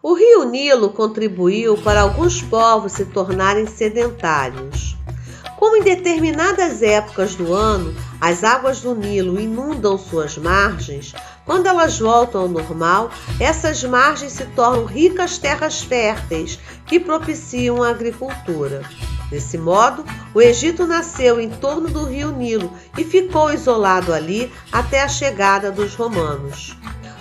O rio Nilo contribuiu para alguns povos se tornarem sedentários. Como em determinadas épocas do ano as águas do Nilo inundam suas margens, quando elas voltam ao normal, essas margens se tornam ricas terras férteis que propiciam a agricultura. Desse modo, o Egito nasceu em torno do rio Nilo e ficou isolado ali até a chegada dos romanos.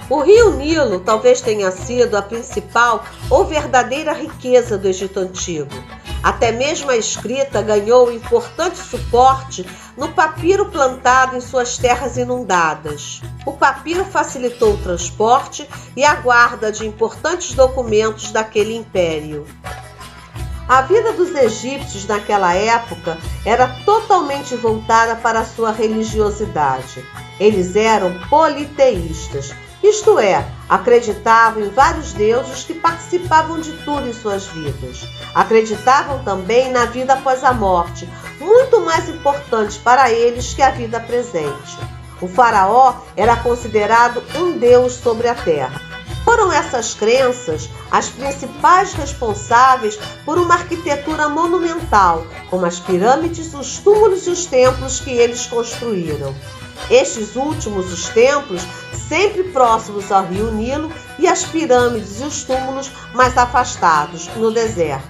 O rio Nilo talvez tenha sido a principal ou verdadeira riqueza do Egito Antigo. Até mesmo a escrita ganhou importante suporte no papiro plantado em suas terras inundadas. O papiro facilitou o transporte e a guarda de importantes documentos daquele império. A vida dos egípcios naquela época era totalmente voltada para a sua religiosidade. Eles eram politeístas, isto é, acreditavam em vários deuses que participavam de tudo em suas vidas. Acreditavam também na vida após a morte, muito mais importante para eles que a vida presente. O faraó era considerado um deus sobre a terra. Foram essas crenças as principais responsáveis por uma arquitetura monumental, como as pirâmides, os túmulos e os templos que eles construíram. Estes últimos, os templos, sempre próximos ao rio Nilo, e as pirâmides e os túmulos mais afastados, no deserto.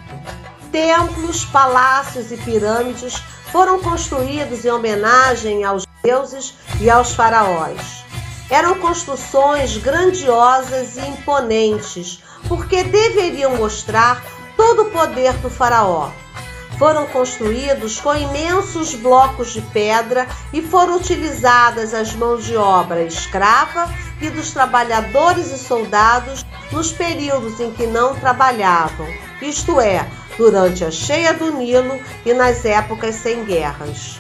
Templos, palácios e pirâmides foram construídos em homenagem aos deuses e aos faraós. Eram construções grandiosas e imponentes, porque deveriam mostrar todo o poder do faraó. Foram construídos com imensos blocos de pedra e foram utilizadas as mãos de obra escrava e dos trabalhadores e soldados nos períodos em que não trabalhavam, isto é, durante a cheia do Nilo e nas épocas sem guerras.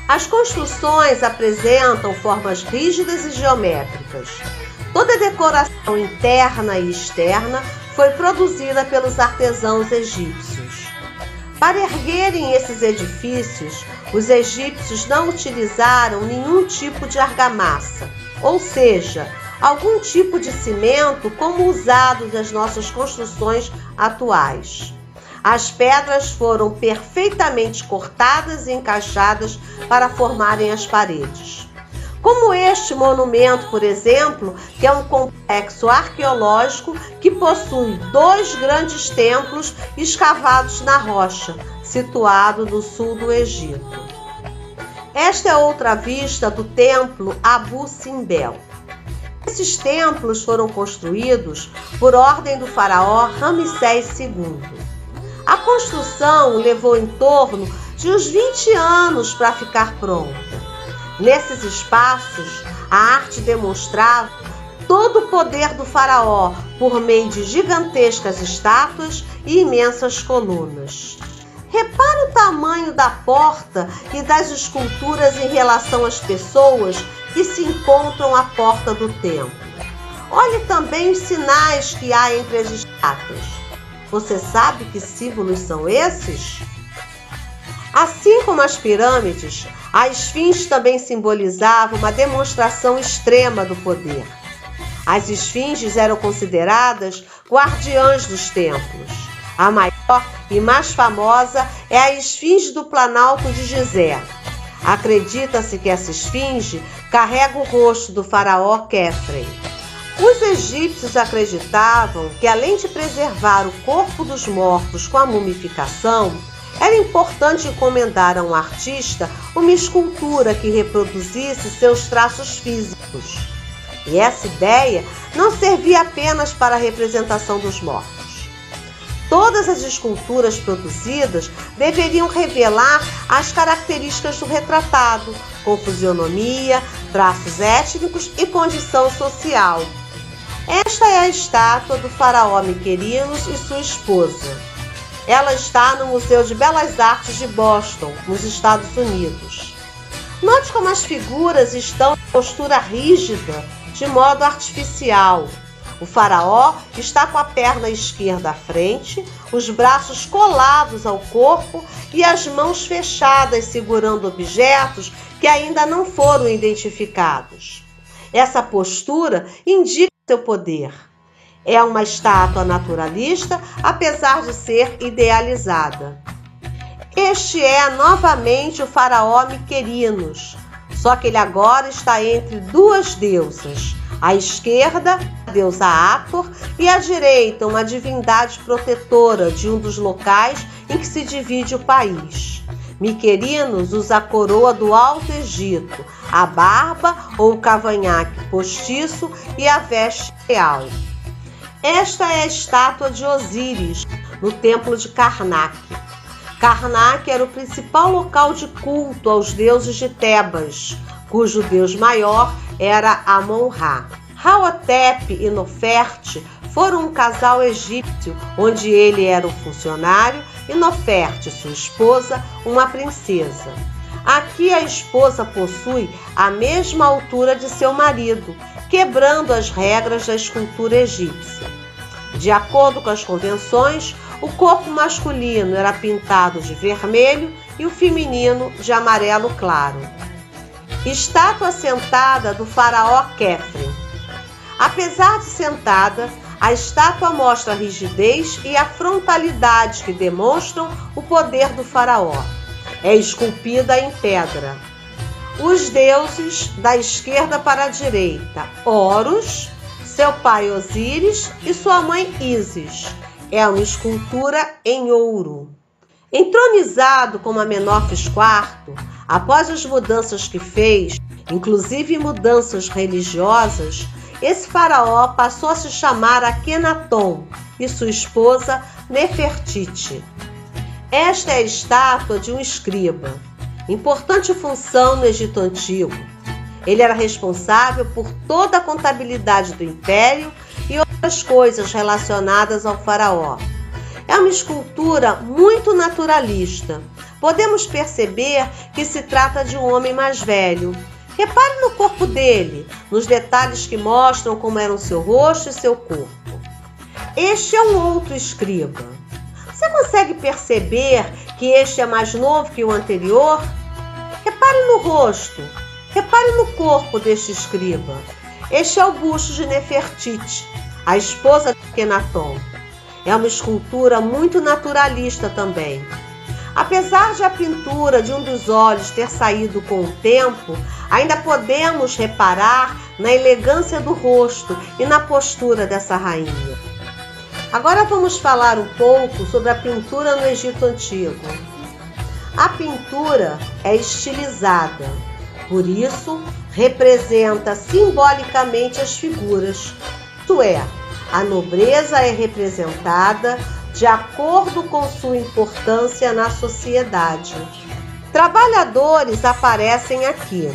As construções apresentam formas rígidas e geométricas. Toda a decoração interna e externa foi produzida pelos artesãos egípcios. Para erguerem esses edifícios, os egípcios não utilizaram nenhum tipo de argamassa, ou seja, algum tipo de cimento como usado nas nossas construções atuais. As pedras foram perfeitamente cortadas e encaixadas para formarem as paredes. Como este monumento, por exemplo, que é um complexo arqueológico que possui 2 grandes templos escavados na rocha, situado no sul do Egito. Esta é outra vista do templo Abu Simbel. Esses templos foram construídos por ordem do faraó Ramsés II. A construção levou em torno de uns 20 anos para ficar pronta. Nesses espaços, a arte demonstrava todo o poder do faraó por meio de gigantescas estátuas e imensas colunas. Repare o tamanho da porta e das esculturas em relação às pessoas que se encontram à porta do templo. Olhe também os sinais que há entre as estátuas. Você sabe que símbolos são esses? Assim como as pirâmides, a esfinge também simbolizava uma demonstração extrema do poder. As esfinges eram consideradas guardiãs dos templos. A maior e mais famosa é a esfinge do Planalto de Gizé. Acredita-se que essa esfinge carrega o rosto do faraó Quefren. Os egípcios acreditavam que, além de preservar o corpo dos mortos com a mumificação, era importante encomendar a um artista uma escultura que reproduzisse seus traços físicos. E essa ideia não servia apenas para a representação dos mortos. Todas as esculturas produzidas deveriam revelar as características do retratado, com fisionomia, traços étnicos e condição social. Esta é a estátua do faraó Miquerinos e sua esposa. Ela está no Museu de Belas Artes de Boston, nos Estados Unidos. Note como as figuras estão em postura rígida, de modo artificial. O faraó está com a perna esquerda à frente, os braços colados ao corpo e as mãos fechadas segurando objetos que ainda não foram identificados. Essa postura indica seu poder. É uma estátua naturalista, apesar de ser idealizada. Este é novamente o faraó Miquerinos, só que ele agora está entre duas deusas. À esquerda, a deusa Hathor, e à direita, uma divindade protetora de um dos locais em que se divide o país. Miquerinos usa a coroa do Alto Egito, a barba ou o cavanhaque postiço e a veste real. Esta é a estátua de Osíris, no templo de Karnak. Karnak era o principal local de culto aos deuses de Tebas, cujo deus maior era Amon-Ra. Haotep e Noferte foram um casal egípcio, onde ele era um funcionário e Noferte, sua esposa, uma princesa. Aqui a esposa possui a mesma altura de seu marido, quebrando as regras da escultura egípcia. De acordo com as convenções, o corpo masculino era pintado de vermelho e o feminino de amarelo claro. Estátua sentada do faraó Khefren. Apesar de sentada, a estátua mostra a rigidez e a frontalidade que demonstram o poder do faraó. É esculpida em pedra. Os deuses da esquerda para a direita: Horus, seu pai Osíris e sua mãe Ísis. É uma escultura em ouro. Entronizado como Amenófis IV, após as mudanças que fez, inclusive mudanças religiosas, esse faraó passou a se chamar Akenaton e sua esposa Nefertiti. Esta é a estátua de um escriba, importante função no Egito Antigo. Ele era responsável por toda a contabilidade do império e outras coisas relacionadas ao faraó. É uma escultura muito naturalista. Podemos perceber que se trata de um homem mais velho. Repare no corpo dele, nos detalhes que mostram como eram seu rosto e seu corpo. Este é um outro escriba. Você consegue perceber que este é mais novo que o anterior? Repare no rosto. Repare no corpo deste escriba. Este é o busto de Nefertiti, a esposa de Akenaton. É uma escultura muito naturalista também. Apesar de a pintura de um dos olhos ter saído com o tempo, ainda podemos reparar na elegância do rosto e na postura dessa rainha. Agora vamos falar um pouco sobre a pintura no Egito Antigo. A pintura é estilizada, por isso representa simbolicamente as figuras, isto é, a nobreza é representada de acordo com sua importância na sociedade. Trabalhadores aparecem aqui.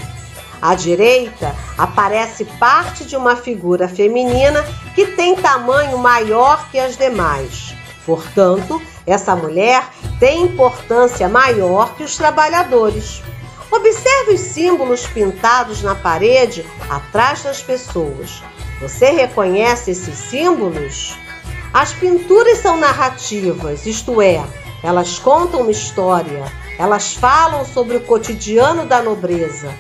À direita aparece parte de uma figura feminina que tem tamanho maior que as demais. Portanto, essa mulher tem importância maior que os trabalhadores. Observe os símbolos pintados na parede atrás das pessoas. Você reconhece esses símbolos? As pinturas são narrativas, isto é, elas contam uma história, elas falam sobre o cotidiano da nobreza,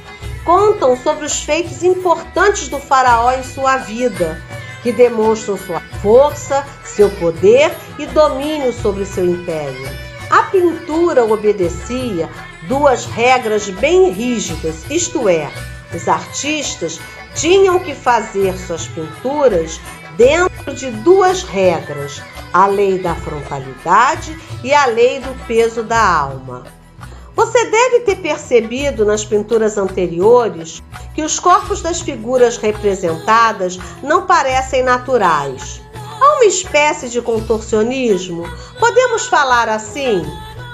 contam sobre os feitos importantes do faraó em sua vida, que demonstram sua força, seu poder e domínio sobre seu império. A pintura obedecia duas regras bem rígidas, isto é, os artistas tinham que fazer suas pinturas dentro de duas regras, a lei da frontalidade e a lei do peso da alma. Você deve ter percebido nas pinturas anteriores que os corpos das figuras representadas não parecem naturais. Há uma espécie de contorcionismo, podemos falar assim?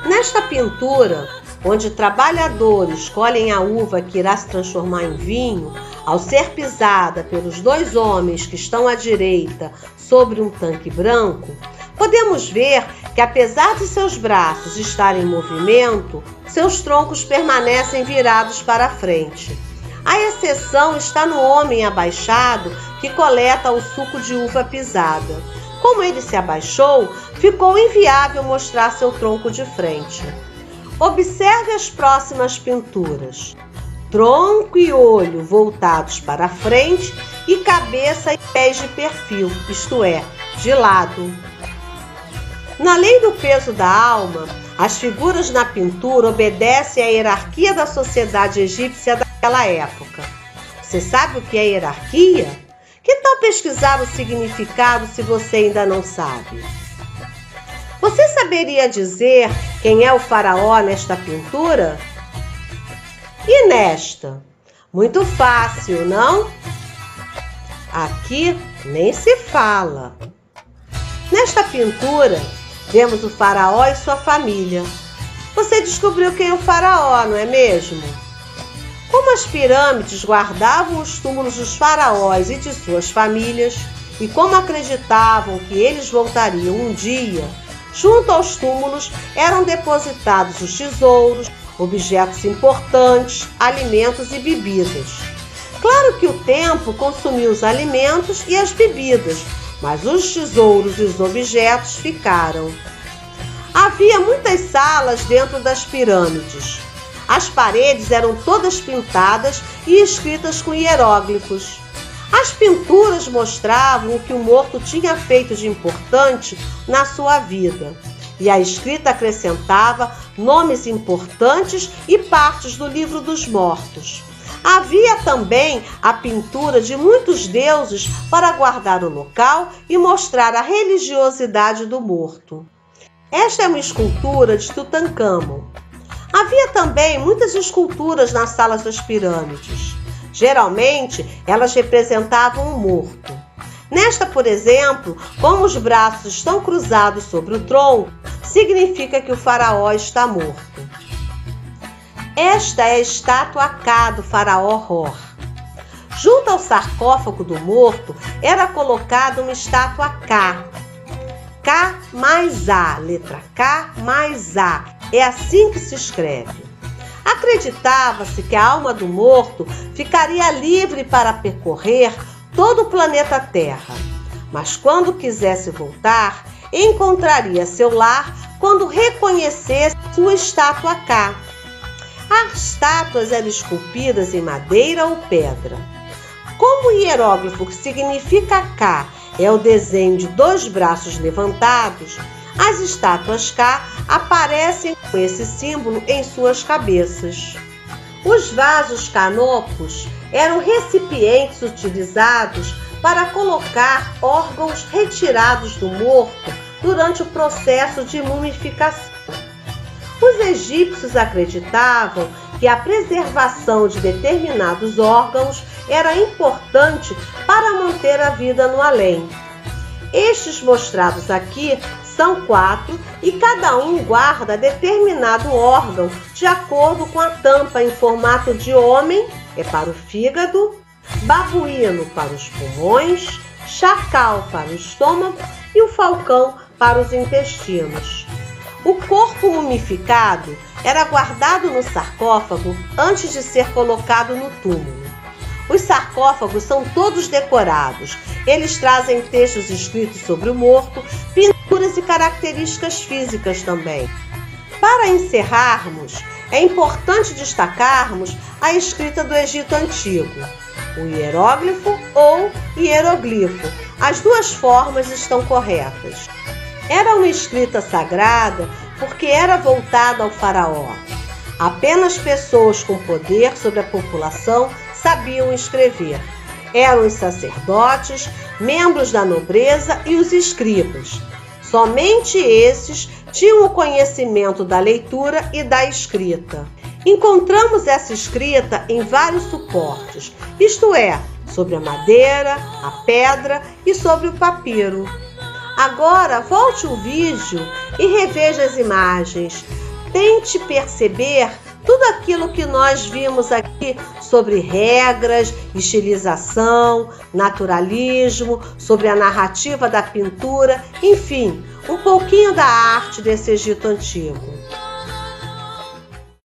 Nesta pintura, onde trabalhadores colhem a uva que irá se transformar em vinho, ao ser pisada pelos dois homens que estão à direita sobre um tanque branco, podemos ver que, apesar de seus braços estarem em movimento, seus troncos permanecem virados para a frente. A exceção está no homem abaixado que coleta o suco de uva pisada. Como ele se abaixou, ficou inviável mostrar seu tronco de frente. Observe as próximas pinturas. Tronco e olho voltados para a frente e cabeça e pés de perfil, isto é, de lado. Na lei do peso da alma, as figuras na pintura obedecem à hierarquia da sociedade egípcia daquela época. Você sabe o que é hierarquia? Que tal pesquisar o significado se você ainda não sabe? Você saberia dizer quem é o faraó nesta pintura? E nesta? Muito fácil, não? Aqui nem se fala. Nesta pintura, vemos o faraó e sua família. Você descobriu quem é o faraó, não é mesmo? Como as pirâmides guardavam os túmulos dos faraós e de suas famílias, e como acreditavam que eles voltariam um dia, junto aos túmulos eram depositados os tesouros, objetos importantes, alimentos e bebidas. Claro que o tempo consumiu os alimentos e as bebidas, mas os tesouros e os objetos ficaram. Havia muitas salas dentro das pirâmides. As paredes eram todas pintadas e escritas com hieróglifos. As pinturas mostravam o que o morto tinha feito de importante na sua vida. E a escrita acrescentava nomes importantes e partes do livro dos mortos. Havia também a pintura de muitos deuses para guardar o local e mostrar a religiosidade do morto. Esta é uma escultura de Tutancâmon. Havia também muitas esculturas nas salas das pirâmides. Geralmente, elas representavam um morto. Nesta, por exemplo, como os braços estão cruzados sobre o tronco, significa que o faraó está morto. Esta é a estátua K do faraó Hor. Junto ao sarcófago do morto era colocada uma estátua K. K mais A, letra K mais A. É assim que se escreve. Acreditava-se que a alma do morto ficaria livre para percorrer todo o planeta Terra. Mas quando quisesse voltar, encontraria seu lar quando reconhecesse sua estátua K. As estátuas eram esculpidas em madeira ou pedra. Como o hieróglifo que significa K é o desenho de 2 braços levantados, as estátuas K aparecem com esse símbolo em suas cabeças. Os vasos canopos eram recipientes utilizados para colocar órgãos retirados do morto durante o processo de mumificação. Os egípcios acreditavam que a preservação de determinados órgãos era importante para manter a vida no além. Estes mostrados aqui são 4 e cada um guarda determinado órgão de acordo com a tampa em formato de homem, é para o fígado, babuíno para os pulmões, chacal para o estômago e o falcão para os intestinos. O corpo mumificado era guardado no sarcófago antes de ser colocado no túmulo. Os sarcófagos são todos decorados. Eles trazem textos escritos sobre o morto, pinturas e características físicas também. Para encerrarmos, é importante destacarmos a escrita do Egito Antigo, o hieróglifo ou hieroglifo. As 2 formas estão corretas. Era uma escrita sagrada porque era voltada ao faraó. Apenas pessoas com poder sobre a população sabiam escrever. Eram os sacerdotes, membros da nobreza e os escribas. Somente esses tinham o conhecimento da leitura e da escrita. Encontramos essa escrita em vários suportes, isto é, sobre a madeira, a pedra e sobre o papiro. Agora, volte o vídeo e reveja as imagens. Tente perceber tudo aquilo que nós vimos aqui sobre regras, estilização, naturalismo, sobre a narrativa da pintura, enfim, um pouquinho da arte desse Egito Antigo.